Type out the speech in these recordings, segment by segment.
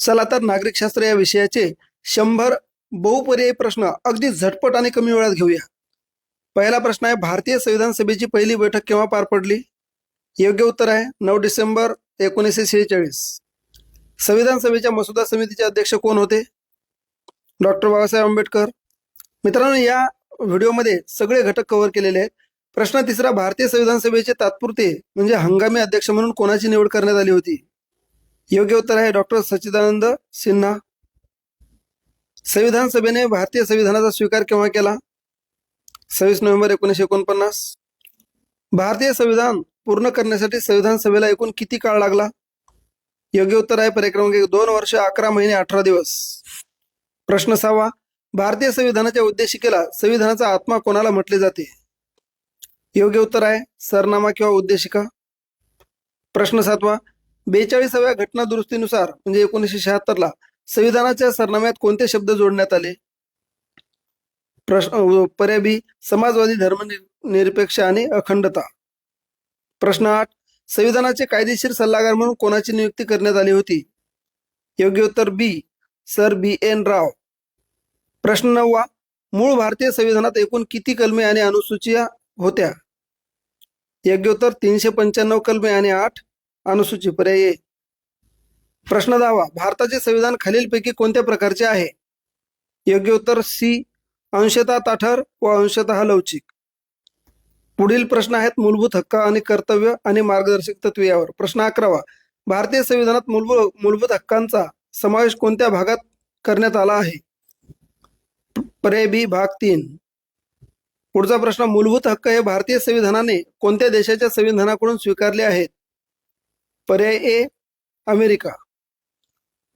चला तर नागरिकशास्त्र या विषयाचे 100 बहुपर्यायी प्रश्न अगदी झटपट आणि कमी वेळात घेऊया. पहिला प्रश्न आहे, भारतीय संविधान सभेची पहिली बैठक केव्हा पार पडली? योग्य उत्तर आहे 9 डिसेंबर 1946. संविधान सभेच्या मसुदा समितीचे अध्यक्ष कोण होते? डॉक्टर बाबासाहेब आंबेडकर. मित्रांनो, या व्हिडिओमध्ये सगळे घटक कव्हर केलेले आहेत. प्रश्न तिसरा, भारतीय संविधान सभेचे तात्पुरते म्हणजे हंगामी अध्यक्ष म्हणून कोणाची निवड करण्यात आली होती? योग्य उत्तर आहे डॉक्टर सच्चिदानंद सिन्हा. संविधान सभेने भारतीय संविधानाचा स्वीकार केव्हा केला? 26 नोव्हेंबर 1949. भारतीय संविधान पूर्ण करण्यासाठी संविधान सभेला एकूण किती काळ लागला? योग्य उत्तर आहे पर्याय क्रमांक 1, 2 वर्ष 11 महिने 18 दिवस. प्रश्न 6, भारतीय संविधानाच्या उद्देशिकेला संविधानाचा आत्मा कोणाला म्हटले जाते? योग्य उत्तर आहे सरनामा किंवा उद्देशिका. प्रश्न 7, 42व्या घटना दुरुस्तीनुसार म्हणजे 1976 संविधानाच्या सरनाम्यात कोणते शब्द जोडण्यात आले? पर्याय बी, समाजवादी, धर्मनिरपेक्ष आणि अखंडता. प्रश्न 8, संविधानाचे कायदेशीर सल्लागार म्हणून कोणाची नियुक्ती करण्यात आली होती? योग्य उत्तर बी, सर BN राव. प्रश्न 9, मूळ भारतीय संविधानात एकूण किती कलमे आणि अनुसूचिया होत्या? योग्य उत्तर 395 कलमे आणि 8 अनुसूची. पर्याय ए. प्रश्न 10, भारताचे संविधान खालीलपैकी कोणत्या प्रकारचे आहे? योग्य उत्तर सी, अंशतः ताठर व अंशतः लवचिक. पुढील प्रश्न आहेत मूलभूत हक्क आणि कर्तव्य आणि मार्गदर्शक तत्वे यावर. प्रश्न 11, भारतीय संविधानात मूलभूत हक्कांचा समावेश कोणत्या भागात करण्यात आला आहे? पर्याय बी, भाग 3. पुढचा प्रश्न, मूलभूत हक्क हे भारतीय संविधानाने कोणत्या देशाच्या संविधानाकडून स्वीकारले आहेत? पर्याय ए, अमेरिका.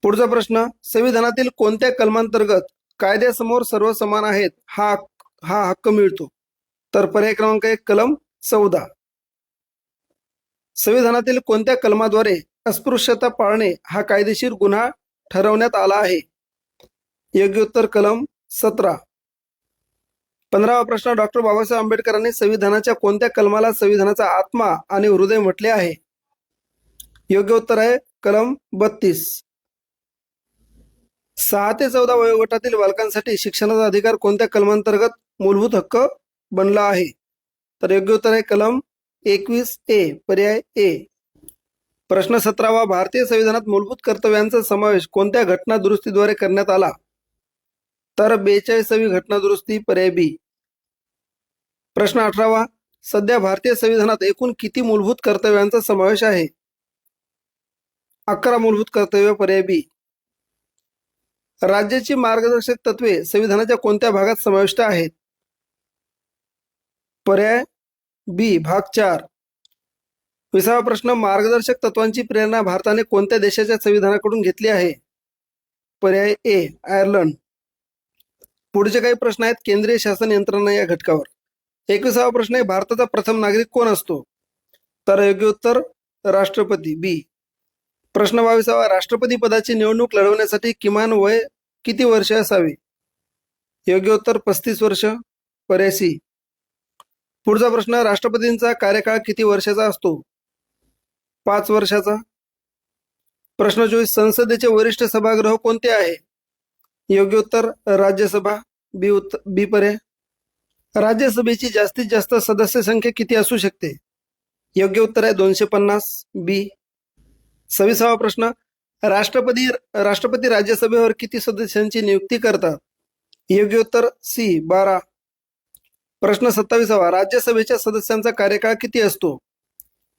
पुढचा प्रश्न, संविधानातील कोणत्या कलमांतर्गत कायद्यासमोर सर्व समान आहेत हा हक्क मिळतो? तर पर्याय क्रमांक 1, कलम 14. संविधानातील कोणत्या कलमाद्वारे अस्पृश्यता पाळणे हा कायदेशीर गुन्हा ठरवण्यात आला आहे? योग्य उत्तर कलम 17. 15वा प्रश्न, डॉक्टर बाबासाहेब आंबेडकरांनी संविधानाच्या कोणत्या कलमाला संविधानाचा आत्मा आणि हृदय म्हटले आहे? योग्य उत्तर आहे कलम 32. 6 ते 14 वयोगटातील बालकांसाठी शिक्षणाचा अधिकार कोणत्या कलमांतर्गत मूलभूत हक्क बनला आहे? तर योग्य उत्तर आहे कलम 21A, पर्याय ए. प्रश्न 17, भारतीय संविधानात मूलभूत कर्तव्यांचा समावेश कोणत्या घटना दुरुस्तीद्वारे करण्यात आला? तर 42वी घटना दुरुस्ती. पर्याय बी. प्रश्न 18, सध्या भारतीय संविधानात एकूण किती मूलभूत कर्तव्यांचा समावेश आहे? 11 मूलभूत कर्तव्य. पर्याय बी. राज्याची मार्गदर्शक तत्वे संविधानाच्या कोणत्या भागात समाविष्ट आहेत? पर्याय बी, भाग 4. 20वा प्रश्न, मार्गदर्शक तत्वांची प्रेरणा भारताने कोणत्या देशाच्या संविधानाकडून घेतली आहे? पर्याय ए, आयर्लंड. पुढचे काही प्रश्न आहेत केंद्रीय शासन यंत्रणा या घटकावर. 21वा प्रश्न आहे, भारताचा प्रथम नागरिक कोण असतो? तर योग्य उत्तर राष्ट्रपती, बी. प्रश्न 22वा, राष्ट्रपती पदाची निवडणूक लढवण्यासाठी किमान वय किती वर्ष असावे? योग्य उत्तर 35 वर्ष. पर्याय सी. पुढचा प्रश्न, राष्ट्रपतींचा कार्यकाळ किती वर्षाचा असतो? 5 वर्षाचा. प्रश्न 24, संसदेचे वरिष्ठ सभागृह कोणते आहे? योग्य उत्तर राज्यसभा, बी पर्याय. राज्यसभेची जास्तीत जास्त सदस्य संख्या किती असू शकते? योग्य उत्तर आहे 250, बी. 26वा प्रश्न, राष्ट्रपती राज्यसभेवर किती सदस्यांची नियुक्ती करतात? योग्य उत्तर सी, 12. प्रश्न 27वा, राज्यसभेच्या सदस्यांचा कार्यकाळ किती असतो?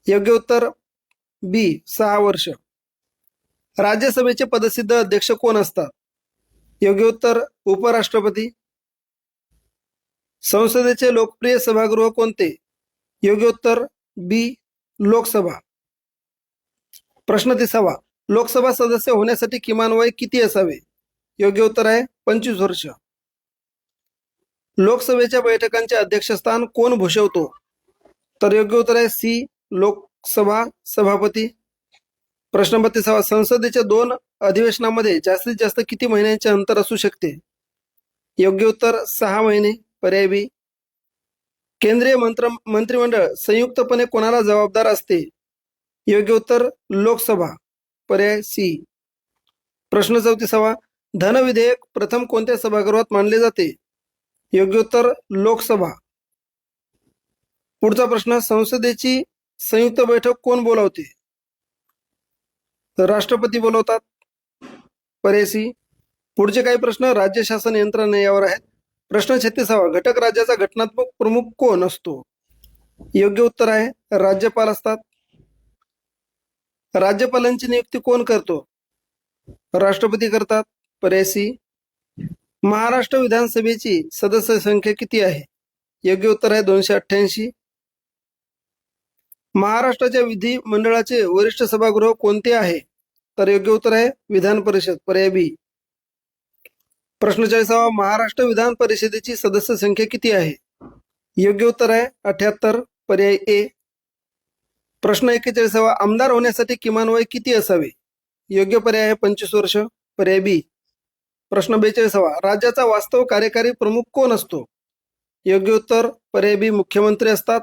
योग्य उत्तर बी, 6 वर्ष. राज्यसभेचे पदसिद्ध अध्यक्ष कोण असतात? योग्य उत्तर उपराष्ट्रपती. संसदेचे लोकप्रिय सभागृह कोणते? योग्य उत्तर बी, लोकसभा. प्रश्न 30वा, लोकसभा सदस्य होण्यासाठी किमान वय किती असावे? योग्य उत्तर आहे 25 वर्ष. लोकसभेच्या बैठकांचे अध्यक्षस्थान कोण भूषवतो? तर योग्य उत्तर आहे सी, लोकसभा सभापती. प्रश्न 32वा, संसदेच्या 2 अधिवेशनामध्ये जास्तीत जास्त किती महिन्यांचे अंतर असू शकते? योग्य उत्तर 6 महिने. पर्याय बी. केंद्रीय मंत्रिमंडळ संयुक्तपणे कोणाला जबाबदार असते? योग्य उत्तर लोकसभा. पर्याय सी. प्रश्न 34. धन विधेयक प्रथम कोणत्या सभागृहात मांडले जाते? योग्य उत्तर लोकसभा. पुढचा प्रश्न, संसदेची संयुक्त बैठक कोण बोलावते? तर राष्ट्रपती बोलवतात. पर्याय सी. पुढचे काही प्रश्न राज्य शासन यंत्रणा यावर आहेत. प्रश्न 36. घटक राज्याचा घटनात्मक प्रमुख कोण असतो? योग्य उत्तर आहे राज्यपाल असतात. राज्यपालांची नियुक्ती कोण करतो? राष्ट्रपती करतात. पर्याय सी. महाराष्ट्र विधानसभेची सदस्य संख्या किती आहे? योग्य उत्तर आहे 288. महाराष्ट्राच्या विधिमंडळाचे वरिष्ठ सभागृह कोणते आहे? तर योग्य उत्तर आहे विधान परिषद. पर्याय बी. प्रश्न 40. महाराष्ट्र विधान परिषदेची सदस्य संख्या किती आहे? योग्य उत्तर आहे 78. पर्याय ए. प्रश्न 41. आमदार होण्यासाठी किमान वय किती असावे? योग्य पर्याय आहे 25 वर्ष. पर्याय बी. प्रश्न 42. राज्याचा वास्तव कार्यकारी प्रमुख कोण असतो? योग्य उत्तर पर्याय बी मुख्यमंत्री असतात.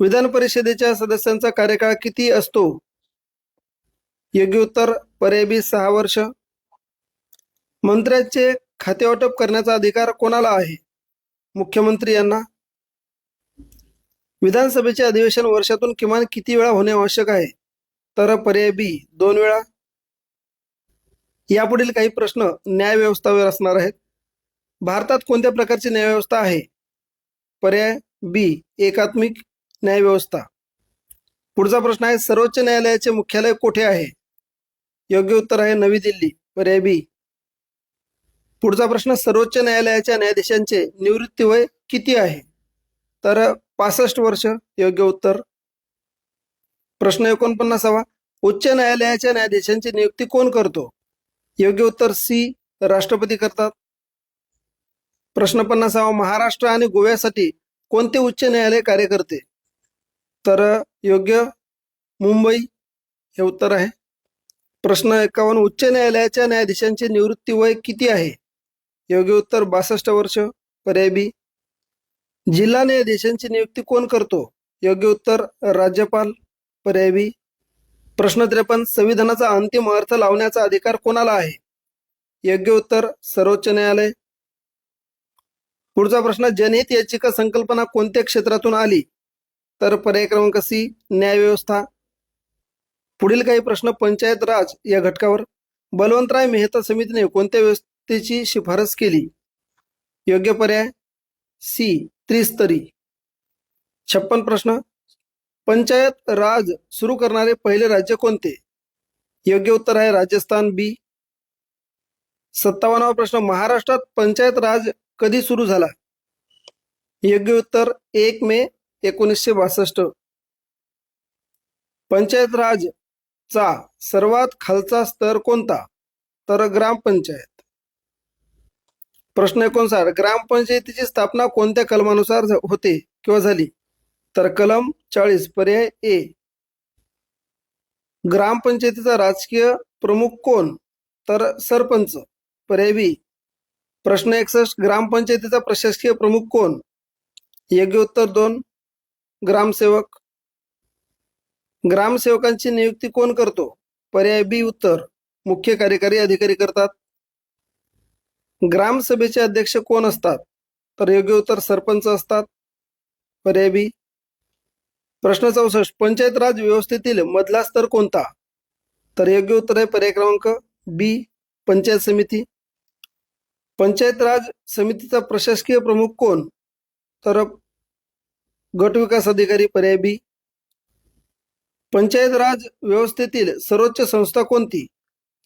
विधान परिषदेच्या सदस्यांचा कार्यकाळ किती असतो? योग्य उत्तर पर्याय बी 6 वर्ष. मंत्र्यांचे खातेवाटप करण्याचा अधिकार कोणाला आहे? मुख्यमंत्री यांना. विधानसभेचे अधिवेशन वर्षातून किमान किती वेळा होणे आवश्यक आहे? तर पर्याय बी 2 वेळा. यापुढील काही प्रश्न न्यायव्यवस्थेवर असणार आहेत. भारतात कोणत्या प्रकारची न्यायव्यवस्था आहे? पर्याय बी एकात्मिक न्यायव्यवस्था. पुढचा प्रश्न आहे सर्वोच्च न्यायालयाचे मुख्यालय कोठे आहे? योग्य उत्तर आहे नवी दिल्ली. पर्याय बी. पुढचा प्रश्न सर्वोच्च न्यायालयाच्या न्यायाधीशांचे निवृत्ती वय किती आहे? तर 65 वर्ष. योग्य उत्तर. प्रश्न 49. उच्च न्यायालयाच्या न्यायाधीशांची नियुक्ती कोण करतो? योग्य उत्तर सी राष्ट्रपती करतात. प्रश्न 50. महाराष्ट्र आणि गोव्यासाठी कोणते उच्च न्यायालय कार्य करते? तर योग्य मुंबई हे उत्तर आहे. प्रश्न 51. उच्च न्यायालयाच्या न्यायाधीशांचे निवृत्ती वय किती आहे? योग्य उत्तर 62 वर्ष. पर्याय बी. जिल्हा न्यायाधीशांची नियुक्ती कोण करतो? योग्य उत्तर राज्यपाल. पर्याय बी. प्रश्न 53. संविधानाचा अंतिम अर्थ लावण्याचा अधिकार कोणाला आहे? योग्य उत्तर सर्वोच्च न्यायालय. पुढचा प्रश्न, जनहित याचिका संकल्पना कोणत्या क्षेत्रातून आली? तर पर्याय क्रमांक सी न्यायव्यवस्था. पुढील काही प्रश्न पंचायत राज या घटकावर. बलवंतराय मेहता समितीने कोणत्या व्यवस्थेची शिफारस केली? योग्य पर्याय सी त्रिस्तरी. 56 प्रश्न, पंचायत राज सुरू करणारे पहिले राज्य कोणते? योग्य उत्तर आहे राजस्थान बी. 57 प्रश्न, महाराष्ट्रात पंचायत राज कधी सुरू झाला? योग्य उत्तर 1 मे 1962. पंचायत राज चा सर्वात खालचा स्तर कोणता? तर ग्रामपंचायत. प्रश्न 59, ग्रामपंचायतीची स्थापना कोणत्या कलमानुसार होते किंवा झाली? तर कलम 40. पर्याय ए. ग्रामपंचायतीचा राजकीय प्रमुख कोण? तर सरपंच. पर्याय बी. प्रश्न 61, ग्रामपंचायतीचा प्रशासकीय प्रमुख कोण? योग्य उत्तर 2 ग्रामसेवक. ग्रामसेवकांची नियुक्ती कोण करतो? पर्याय बी उत्तर मुख्य कार्यकारी अधिकारी करतात. ग्रामसभेचे अध्यक्ष कोण असतात? तर योग्य उत्तर सरपंच असतात. पर्याय बी. प्रश्न 64, पंचायत राज व्यवस्थेतील मधला स्तर कोणता? तर योग्य उत्तर आहे पर्याय क्रमांक बी पंचायत समिती. पंचायत राज समितीचा प्रशासकीय प्रमुख कोण? तर गट विकास अधिकारी. पर्याय बी. पंचायत राज व्यवस्थेतील सर्वोच्च संस्था कोणती?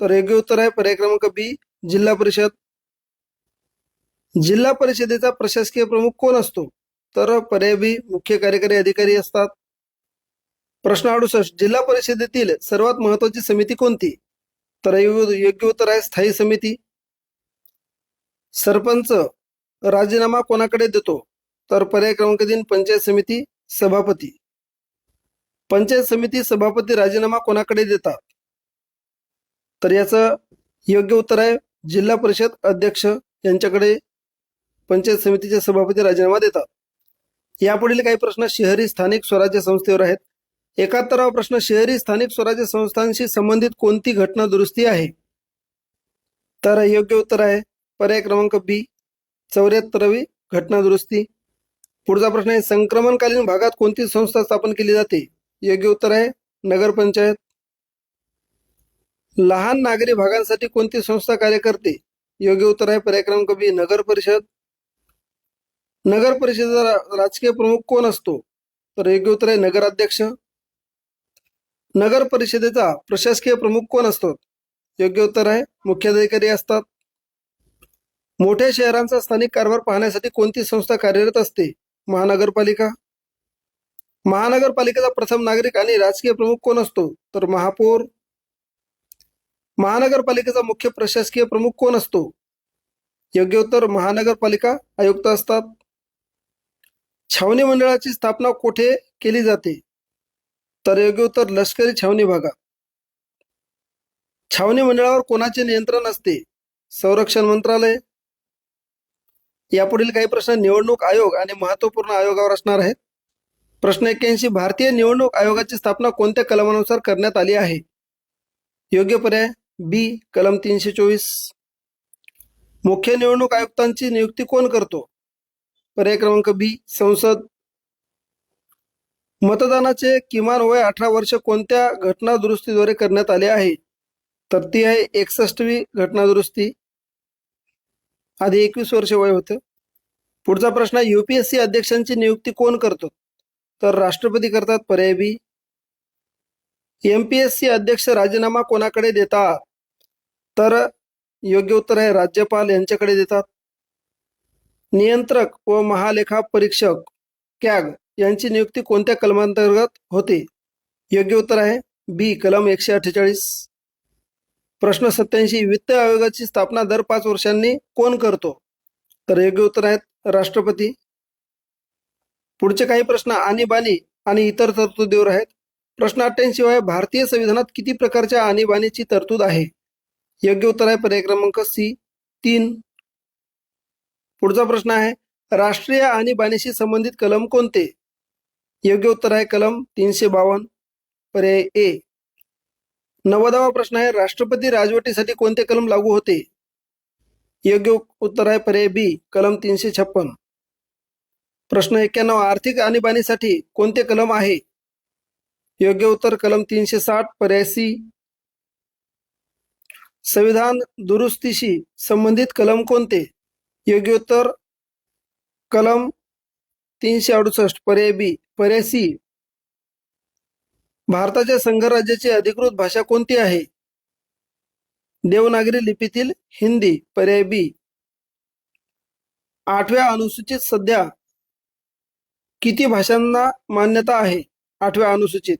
तर योग्य उत्तर आहे पर्याय क्रमांक बी जिल्हा परिषद. जिल्हा परिषदेचा प्रशासकीय प्रमुख कोण असतो? तर पर्याय बी मुख्य कार्यकारी अधिकारी असतात. प्रश्न 68, जिल्हा परिषदेतील सर्वात महत्वाची समिती कोणती? तर योग्य उत्तर आहे स्थायी समिती. सरपंच राजीनामा कोणाकडे देतो? तर पर्याय क्रमांक 3 पंचायत समिती सभापती. पंचायत समिती सभापती राजीनामा कोणाकडे देतात? तर याचं योग्य उत्तर आहे जिल्हा परिषद अध्यक्ष यांच्याकडे पंचायत समितीचे सभापती राजीनामा देतात. यापुढील काही प्रश्न शहरी स्थानिक स्वराज्य संस्थेवर आहेत. 71वा प्रश्न, शहरी स्थानिक स्वराज्य संस्थांशी संबंधित कोणती घटना दुरुस्ती आहे? तर योग्य उत्तर आहे पर्याय क्रमांक बी 74वी घटना दुरुस्ती. पुढचा प्रश्न आहे संक्रमणकालीन भागात कोणती संस्था स्थापन केली जाते? योग्य उत्तर आहे नगरपंचायत. लहान नागरी भागांसाठी कोणती संस्था कार्य करते? योग्य उत्तर आहे पर्याय क्रमांक बी नगर परिषद. नगर परिषदेचा राजकीय प्रमुख कोण असतो? तर योग्य उत्तर आहे नगराध्यक्ष. नगर परिषदेचा प्रशासकीय प्रमुख कोण असतो? योग्य उत्तर आहे मुख्याधिकारी असतात. मोठ्या शहरांचा स्थानिक कारभार पाहण्यासाठी कोणती संस्था कार्यरत असते? महानगरपालिका. महानगरपालिकेचा प्रथम नागरिक आणि राजकीय प्रमुख कोण असतो? तर महापौर. महानगरपालिकेचा मुख्य प्रशासकीय प्रमुख कोण असतो? योग्य उत्तर महानगरपालिका आयुक्त असतात. छावणी मंडळाची स्थापना कुठे केली जाते? तर योग्य उत्तर लष्करी छावणी भागात. छावणी मंडळावर कोणाचे नियंत्रण असते? संरक्षण मंत्रालय. यापुढील काही प्रश्न निवडणूक आयोग आणि महत्वपूर्ण आयोगावर असणार आहेत. प्रश्न 81 भारतीय निवडणूक आयोगाची स्थापना कोणत्या कलमानुसार करण्यात आली आहे? योग्य पर्याय बी कलम 324. मुख्य निवडणूक आयुक्तांची नियुक्ती कोण करतो? पर्याय क्रमांक बी संसद. मतदानाचे किमान वय 18 वर्ष कोणत्या घटना दुरुस्तीद्वारे करण्यात आले आहे? तर ती आहे 61वी घटना दुरुस्ती. आधी 21 वर्ष वय होतं. पुढचा प्रश्न UPSC अध्यक्षांची नियुक्ती कोण करतो? तर राष्ट्रपती करतात. पर्याय बी. MPSC अध्यक्ष राजीनामा कोणाकडे देतात? तर योग्य उत्तर आहे राज्यपाल यांच्याकडे देतात. नियंत्रक व महालेखा परीक्षक कॅग यांची नियुक्ती कोणत्या कलमांतर्गत होते? योग्य उत्तर आहे बी कलम 148. प्रश्न 87 वित्त आयोगाची स्थापना दर 5 वर्षांनी कोण करतो? तर योग्य उत्तर आहेत राष्ट्रपती. पुढचे काही प्रश्न आणीबाणी आणि इतर तरतुदीवर आहेत. प्रश्न 88 आहे भारतीय संविधानात किती प्रकारच्या आणीबाणीची तरतूद आहे? योग्य उत्तर आहे पर्याय क्रमांक सी 3. पुढचा प्रश्न आहे राष्ट्रीय आणीबाणीशी संबंधित कलम कोणते? योग्य उत्तर आहे कलम 352. पर्याय ए. 90वा प्रश्न आहे राष्ट्रपती राजवटीसाठी कोणते कलम लागू होते? योग्य उत्तर आहे पर्याय बी कलम 356. प्रश्न 91 आर्थिक आणीबाणीसाठी कोणते कलम आहे? योग्य उत्तर कलम 360. पर्याय सी. संविधान दुरुस्तीशी संबंधित कलम कोणते? योग्य उत्तर कलम 368. पर्याय बी. पर्याय सी. भारताच्या संघराज्याची अधिकृत भाषा कोणती आहे? देवनागरी लिपीतील हिंदी. पर्याय बी. 8व्या अनुसूचित सध्या किती भाषांना मान्यता आहे? 8व्या अनुसूचित.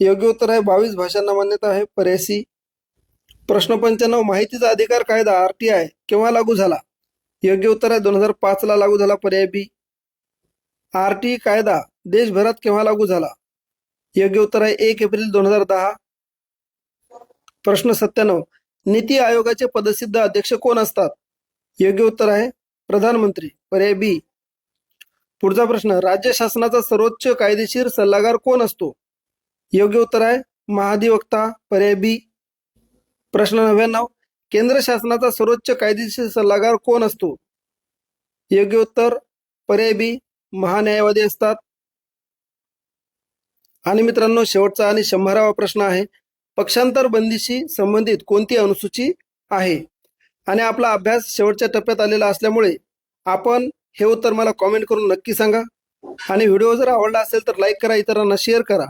योग्य उत्तर आहे 22 भाषांना मान्यता आहे. पर्याय सी. प्रश्न 95 माहितीचा अधिकार कायदा RTI केव्हा लागू झाला? योग्य उत्तर आहे 2005 ला लागू झाला. पर्याय बी. RTI कायदा देशभरात केव्हा लागू झाला? योग्य उत्तर आहे 1 एप्रिल 2010. प्रश्न 97 नीती आयोगाचे पदसिद्ध अध्यक्ष कोण असतात? योग्य उत्तर आहे प्रधानमंत्री. पर्याय बी. पुढचा प्रश्न राज्य शासनाचा सर्वोच्च कायदेशीर सल्लागार कोण असतो? योग्य उत्तर आहे महाधिवक्ता. पर्याय बी. प्रश्न 99 केंद्र शासनाचा सर्वोच्च कायदेशीर सल्लागार कोण असतो? योग्य उत्तर पर्याय बी महान्यायवादी असतात. आणि मित्रांनो शेवटचा आणि 100वा प्रश्न आहे पक्षांतर बंदीशी संबंधित कोणती अनुसूची आहे? आणि आपला अभ्यास शेवटच्या टप्प्यात आलेला असल्यामुळे आपण हे उत्तर मला कॉमेंट करून नक्की सांगा. आणि व्हिडिओ जर आवडला असेल तर लाईक करा, इतरांना शेअर करा.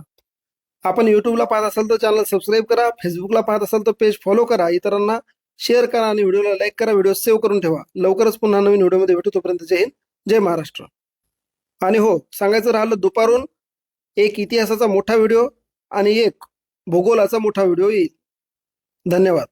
आपण यूट्यूबला पाहत असाल तर चॅनल सबस्क्राईब करा, फेसबुकला पाहत असाल तर पेज फॉलो करा, इतरांना शेअर करा आणि व्हिडिओला लाईक करा. व्हिडिओ सेव्ह करून ठेवा. लवकरच पुन्हा नवीन व्हिडिओमध्ये भेटू. तोपर्यंत जय हिंद, जय महाराष्ट्र. आणि हो सांगायचं राहिलं दुपारून एक इतिहासाचा मोठा व्हिडिओ आणि एक भूगोलाचा मोठा व्हिडिओ येईल. धन्यवाद.